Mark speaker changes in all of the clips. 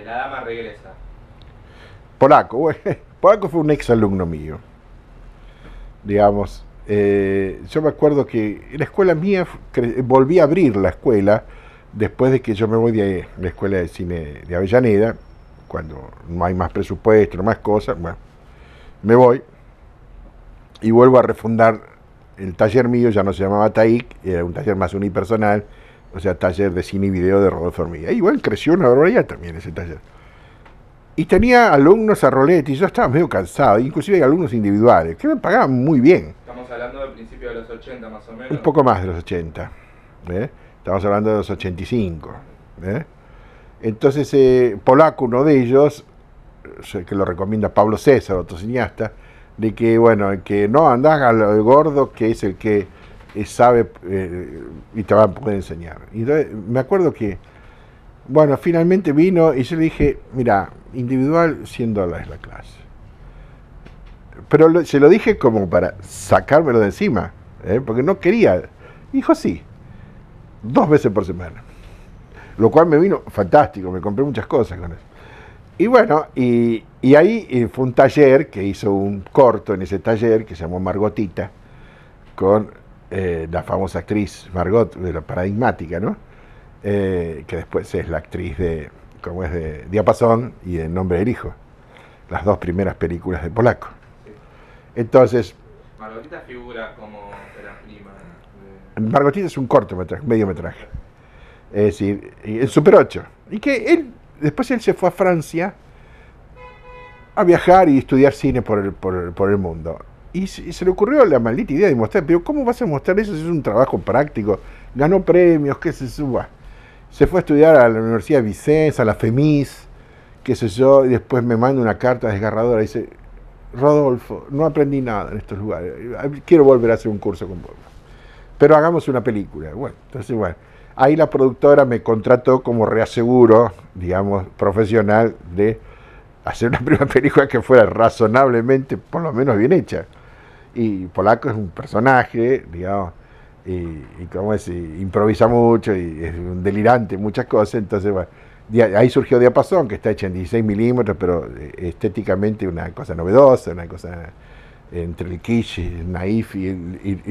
Speaker 1: La dama regresa.
Speaker 2: Polaco, bueno, Polaco fue un ex alumno mío, digamos. Yo me acuerdo que la escuela mía, volví a abrir la escuela después de que yo me voy de la escuela de cine de Avellaneda, cuando no hay más presupuesto, no más cosas, bueno, me voy y vuelvo a refundar el taller mío, ya no se llamaba TAIC, era un taller más unipersonal, o sea, taller de cine y video de Rodolfo Hormiga. Y bueno, creció una barbaridad también ese taller. Y tenía alumnos a rolete y yo estaba medio cansado, inclusive alumnos individuales, que me pagaban muy bien,
Speaker 1: Estamos hablando del principio de los 80 más o
Speaker 2: un
Speaker 1: menos.
Speaker 2: poco más de los 80. ¿Eh? Estamos hablando de los 85. ¿Eh? Entonces, Polaco, uno de ellos, que lo recomienda Pablo César, otro cineasta, de que, bueno, que no andás al gordo, que es el que sabe y te va a poder enseñar. Y entonces, me acuerdo que, bueno, finalmente vino y yo le dije, mira, individual, $100 la clase. Pero se lo dije como para sacármelo de encima, porque no quería. Dijo sí, 2 veces por semana. Lo cual me vino fantástico, me compré muchas cosas con eso. Y bueno, y ahí fue un taller que hizo un corto en ese taller que se llamó Margotita, con la famosa actriz Margot, de la Paradigmática, ¿no? Que después es la actriz de, como es de Diapasón y de Nombre del Hijo, las dos primeras películas de Polaco.
Speaker 1: Sí.
Speaker 2: Entonces,
Speaker 1: Margotita figura como la prima
Speaker 2: Margotita es un cortometraje, mediometraje. Es decir, el Super 8. Y que después él se fue a Francia a viajar y estudiar cine por el mundo. Y se le ocurrió la maldita idea de mostrar, pero ¿cómo vas a mostrar eso si es un trabajo práctico? Ganó premios, qué sé yo. Se fue a estudiar a la Universidad de Vicenza, a la FEMIS, qué sé yo, y después me manda una carta desgarradora y dice, Rodolfo, no aprendí nada en estos lugares, quiero volver a hacer un curso con vos. Pero hagamos una película. Bueno, entonces, bueno, ahí la productora me contrató como reaseguro, digamos, profesional de hacer una primera película que fuera razonablemente, por lo menos, bien hecha. Y Polaco es un personaje, digamos, y como es, improvisa mucho y es un delirante, muchas cosas. Entonces, bueno, ahí surgió Diapasón, que está hecha en 16 milímetros, pero estéticamente una cosa novedosa, una cosa entre el kitsch, el naif y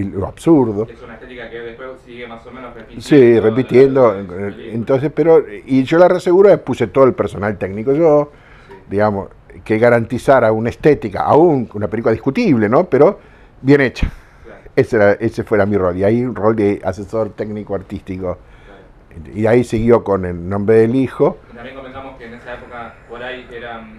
Speaker 2: lo absurdo.
Speaker 1: Es una estética que después sigue más o menos repitiendo.
Speaker 2: Sí, repitiendo. Entonces, pero, y yo la reaseguro, puse todo el personal técnico yo, sí, digamos, que garantizara una estética, aún una película discutible, ¿no? Pero bien hecha. Claro. Ese fuera mi rol. Y ahí un rol de asesor técnico artístico. Claro. Y ahí siguió con El Nombre del Hijo.
Speaker 1: Y también comentamos que en esa época por ahí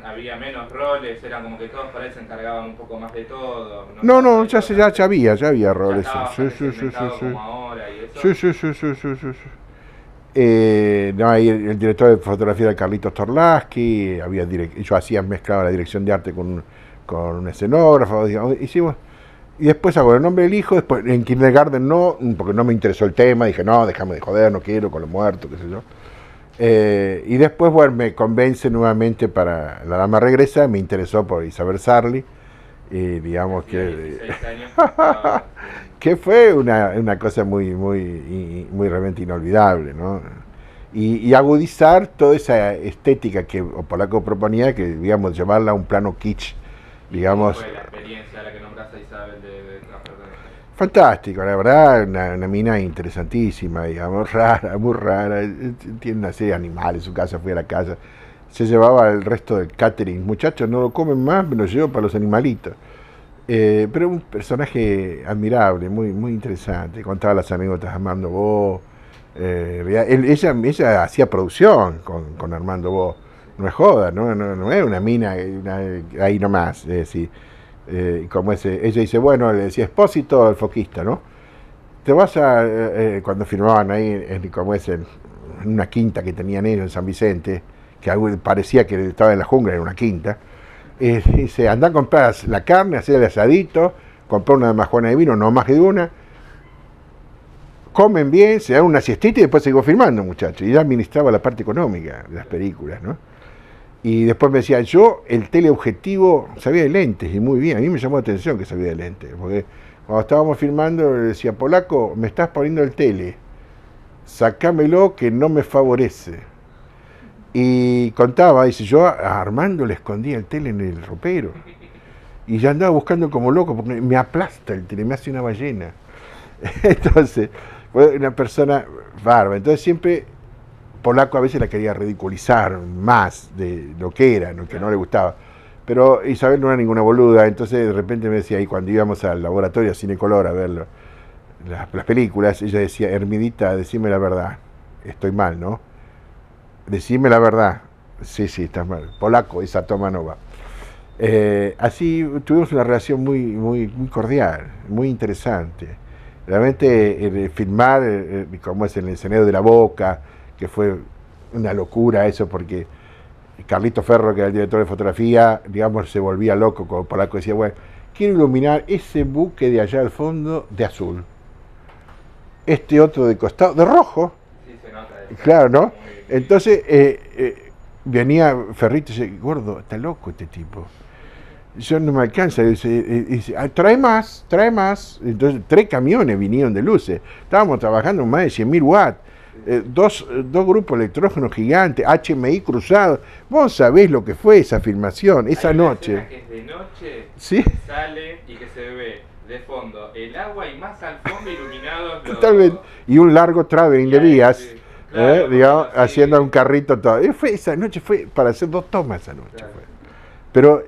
Speaker 1: había menos roles, eran como que todos por ahí se encargaban un poco más de todo.
Speaker 2: No, ya había roles.
Speaker 1: Ya
Speaker 2: sí, sí, sí, sí, sí.
Speaker 1: Como ahora y eso.
Speaker 2: Sí, sí, sí, sí, sí, sí, sí. No, ahí el director de fotografía era Carlitos Torlaski, yo hacía mezclaba la dirección de arte con un escenógrafo, digamos, hicimos. Y después hago El Nombre del Hijo, después en Kindergarten no, porque no me interesó el tema, dije no, déjame de joder, no quiero, con los muertos, qué sé yo. Y después, bueno, me convence nuevamente para La Dama Regresa, me interesó por Isabel Sarli, y digamos que... que fue una cosa muy realmente inolvidable, ¿no? Y agudizar toda esa estética que Polaco proponía, que digamos, llevarla a un plano kitsch, digamos.
Speaker 1: ¿Cómo fue la experiencia a la que nombraste a Isabel de trabajar con ella?
Speaker 2: Fantástico, la verdad, una mina interesantísima, digamos, rara, muy rara, tiene una serie de animales, en su casa, fui a la casa, se llevaba el resto del catering, muchachos, no lo comen más, me lo llevo para los animalitos. Pero un personaje admirable, muy interesante. Contaba las anécdotas de Armando Bo. Ella hacía producción con Armando Bo. No es joda, no es una mina ahí nomás. Es decir, como ella dice, bueno, le decía Espósito, el foquista, ¿no? Te vas cuando firmaban ahí, en una quinta que tenían ellos en San Vicente, que parecía que estaba en la jungla, en una quinta. Dice, anda a comprar la carne, hacer el asadito, comprar una majuana de vino, no más que de una, comen bien, se dan una siestita y después sigo filmando, muchachos. Y ya administraba la parte económica de las películas, ¿no? Y después me decía, yo el teleobjetivo sabía de lentes, y muy bien, a mí me llamó la atención que sabía de lentes, porque cuando estábamos filmando le decía, Polaco, me estás poniendo el tele, sacámelo que no me favorece. Y contaba, dice, yo a Armando le escondía el tele en el ropero. Y ya andaba buscando como loco, porque me aplasta el tele, me hace una ballena. Entonces, fue una persona bárbara. Entonces siempre Polaco a veces la quería ridiculizar más de lo que era, lo que no le gustaba. Pero Isabel no era ninguna boluda, entonces de repente me decía, y cuando íbamos al laboratorio a Cinecolor a ver las películas, ella decía, Hermidita, decime la verdad, estoy mal, ¿no? Decime la verdad. Sí, sí, estás mal. Polaco, esa toma no va. Así tuvimos una relación muy cordial, muy interesante. Realmente filmar, como es en el escenario de La Boca, que fue una locura eso, porque Carlito Ferro, que era el director de fotografía, digamos, se volvía loco con Polaco, decía, bueno, quiero iluminar ese buque de allá al fondo de azul, este otro de costado, de rojo.
Speaker 1: Sí, se nota eso.
Speaker 2: Claro, ¿no? Entonces venía Ferrito y dice, gordo, está loco este tipo. Yo no me alcanza, dice, trae más. Entonces 3 camiones vinieron de luces. Estábamos trabajando en más de 100.000 watts. Dos grupos electrógenos gigantes, HMI cruzado. Vos sabés lo que fue esa filmación, esa noche.
Speaker 1: Que es de noche,
Speaker 2: ¿Sí?
Speaker 1: sale y que se ve de fondo el agua y más al fondo iluminados los...
Speaker 2: Totalmente. Y un largo traveling de vías,
Speaker 1: sí, claro,
Speaker 2: digamos,
Speaker 1: sí,
Speaker 2: haciendo un carrito todo. Esa noche fue para hacer 2 tomas esa noche.
Speaker 1: Claro.
Speaker 2: Fue. Pero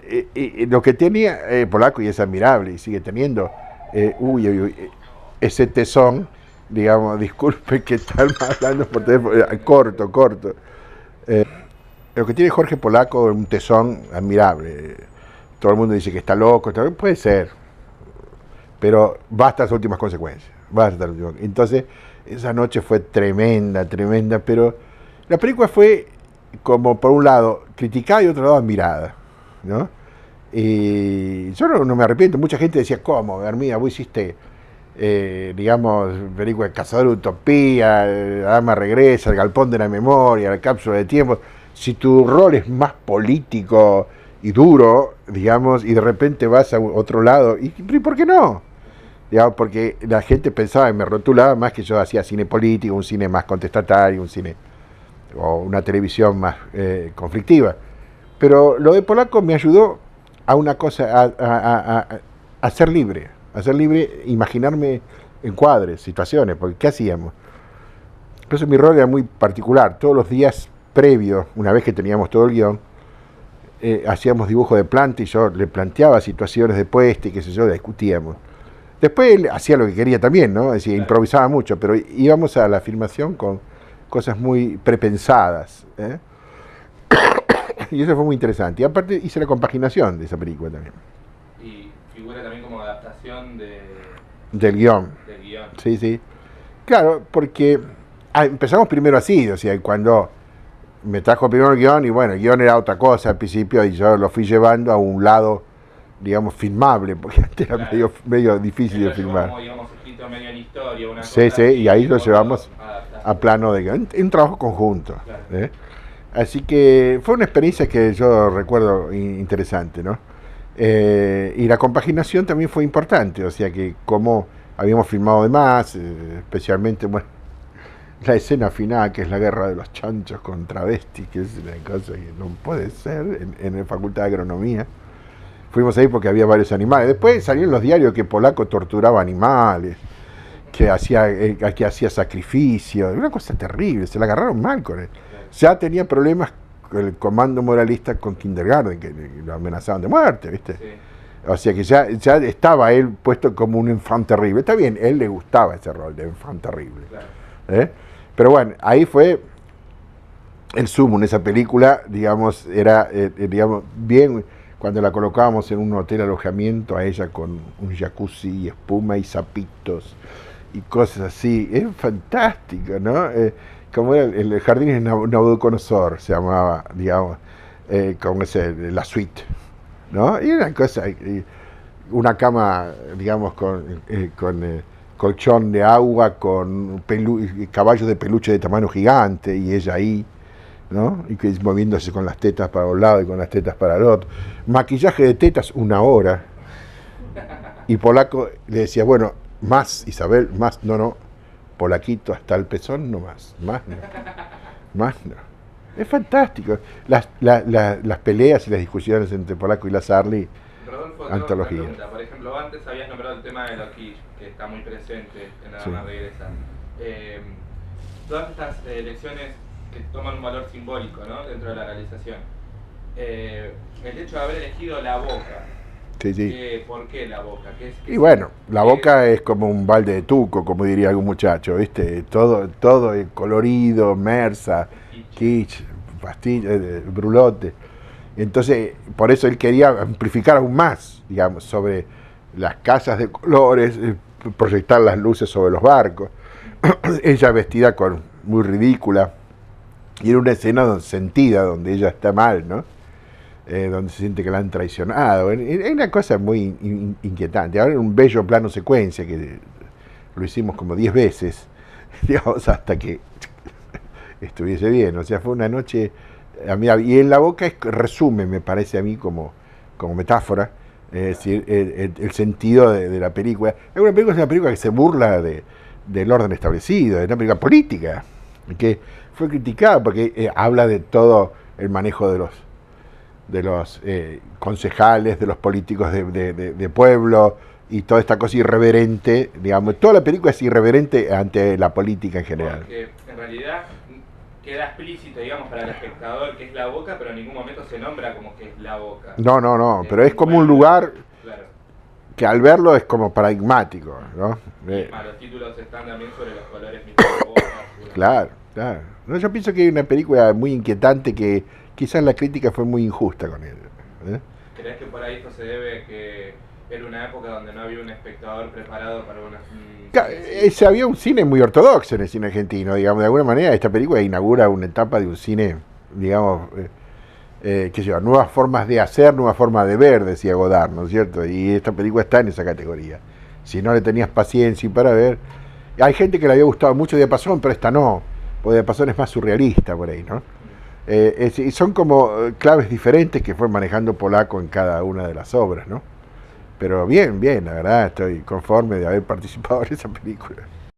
Speaker 2: lo que tenía Polaco, y es admirable, y sigue teniendo, ese tesón, digamos, disculpe que están hablando por teléfono, corto. Lo que tiene Jorge Polaco es un tesón admirable. Todo el mundo dice que está loco, puede ser, pero basta las últimas consecuencias. Entonces, esa noche fue tremenda, pero la película fue como por un lado criticada y otro lado admirada, ¿no? Y yo no me arrepiento. Mucha gente decía, ¿cómo, Hermida, vos hiciste, digamos, película de Cazador de Utopía, La Dama Regresa, El Galpón de la Memoria, La Cápsula de Tiempo, si tu rol es más político y duro, digamos, y de repente vas a otro lado, ¿y por qué no? Digamos, porque la gente pensaba y me rotulaba más que yo hacía cine político, un cine más contestatario, un cine o una televisión más conflictiva. Pero lo de Polaco me ayudó a una cosa, a ser libre, imaginarme encuadres, situaciones, porque ¿qué hacíamos? Entonces mi rol era muy particular. Todos los días previos, una vez que teníamos todo el guión, hacíamos dibujo de planta y yo le planteaba situaciones de puesta y qué sé yo, discutíamos. Después él hacía lo que quería también, ¿no? Es decir, improvisaba mucho, pero íbamos a la filmación con cosas muy prepensadas, ¿eh? Y eso fue muy interesante. Y aparte hice la compaginación de esa película también.
Speaker 1: Y figura también como adaptación
Speaker 2: del guión. Sí. Claro, porque empezamos primero así, o sea, cuando me trajo primero el guión, y bueno, el guión era otra cosa al principio, y yo lo fui llevando a un lado, digamos, filmable, porque antes era medio difícil de filmar.
Speaker 1: Como, digamos, escrito medio en historia, una
Speaker 2: sí,
Speaker 1: cosa así,
Speaker 2: y ahí lo llevamos a plano de guión, un trabajo conjunto. Claro. Así que fue una experiencia que yo recuerdo interesante, ¿no? Y la compaginación también fue importante, o sea que como habíamos filmado de más, especialmente, bueno, la escena final, que es la guerra de los chanchos con travestis, que es una cosa que no puede ser, en la Facultad de Agronomía. Fuimos ahí porque había varios animales. Después salió en los diarios que Polaco torturaba animales, que hacía sacrificios, una cosa terrible, se la agarraron mal con él. Ya tenía problemas con el comando moralista con Kindergarten, que lo amenazaban de muerte, ¿viste? Sí. O sea que ya estaba él puesto como un enfant terrible. Está bien, a él le gustaba ese rol de enfant terrible. Claro. Pero bueno, ahí fue el sumo en esa película, digamos, era, digamos, bien, cuando la colocábamos en un hotel alojamiento a ella con un jacuzzi y espuma y zapitos y cosas así. Es fantástico, ¿no? Como era el jardín de Nabucodonosor, se llamaba, digamos, como la suite, ¿no? Y una cosa, una cama, digamos, con colchón de agua, con caballos de peluche de tamaño gigante, y ella ahí, ¿no? Y que moviéndose con las tetas para un lado y con las tetas para el otro. Maquillaje de tetas 1 hora. Y Polaco le decía, bueno, más, Isabel, más, no, Polaquito, hasta el pezón no más no. Es fantástico. Las peleas y las discusiones entre Polaco y Lazarli,
Speaker 1: Rodolfo, tengo una
Speaker 2: antología.
Speaker 1: pregunta. Por ejemplo, antes habías nombrado el tema de los quiche, que está muy presente en Nada
Speaker 2: Sí.
Speaker 1: más regresa. Eh, Todas estas lecciones que toman un valor simbólico, ¿no?, dentro de la realización. El hecho de haber elegido la boca,
Speaker 2: Sí, sí.
Speaker 1: ¿por qué la boca?
Speaker 2: Y bueno, la boca es como un balde de tuco, como diría algún muchacho, ¿viste? Todo colorido, mersa, kitsch, pastilla, brulote. Entonces, por eso él quería amplificar aún más, digamos, sobre las casas de colores, proyectar las luces sobre los barcos. Ella vestida con muy ridícula, y en una escena sentida, donde ella está mal, ¿no? Donde se siente que la han traicionado. Es una cosa muy inquietante. Ahora, un bello plano secuencia que lo hicimos como 10 veces, digamos, hasta que estuviese bien. O sea, fue una noche. Y en la boca resume, me parece a mí, como metáfora, es decir, el sentido de la película. Es una película que se burla del orden establecido, es una película política, que fue criticada porque habla de todo el manejo de los concejales, de los políticos de pueblo, y toda esta cosa irreverente, digamos. Toda la película es irreverente ante la política en general.
Speaker 1: Porque en realidad queda explícito, digamos, para el espectador que es la boca, pero en ningún momento se nombra como que es la boca.
Speaker 2: No, pero es como un lugar,
Speaker 1: claro,
Speaker 2: que al verlo es como paradigmático, ¿no?
Speaker 1: los títulos están también sobre los colores mismos de la boca.
Speaker 2: Claro. No, yo pienso que hay una película muy inquietante que quizás la crítica fue muy injusta con ella.
Speaker 1: ¿Crees que por ahí esto se debe a que era una época donde no había un espectador preparado para una...
Speaker 2: Había un cine muy ortodoxo en el cine argentino, digamos. De alguna manera esta película inaugura una etapa de un cine, digamos, qué sé yo, nuevas formas de hacer, nuevas formas de ver, decía Godard, ¿no es cierto? Y esta película está en esa categoría. Si no le tenías paciencia para ver... Hay gente que le había gustado mucho Diapasón, pero esta no, porque Diapasón es más surrealista por ahí, ¿no? Y son como claves diferentes que fue manejando Polaco en cada una de las obras, ¿no? Pero bien, la verdad, estoy conforme de haber participado en esa película.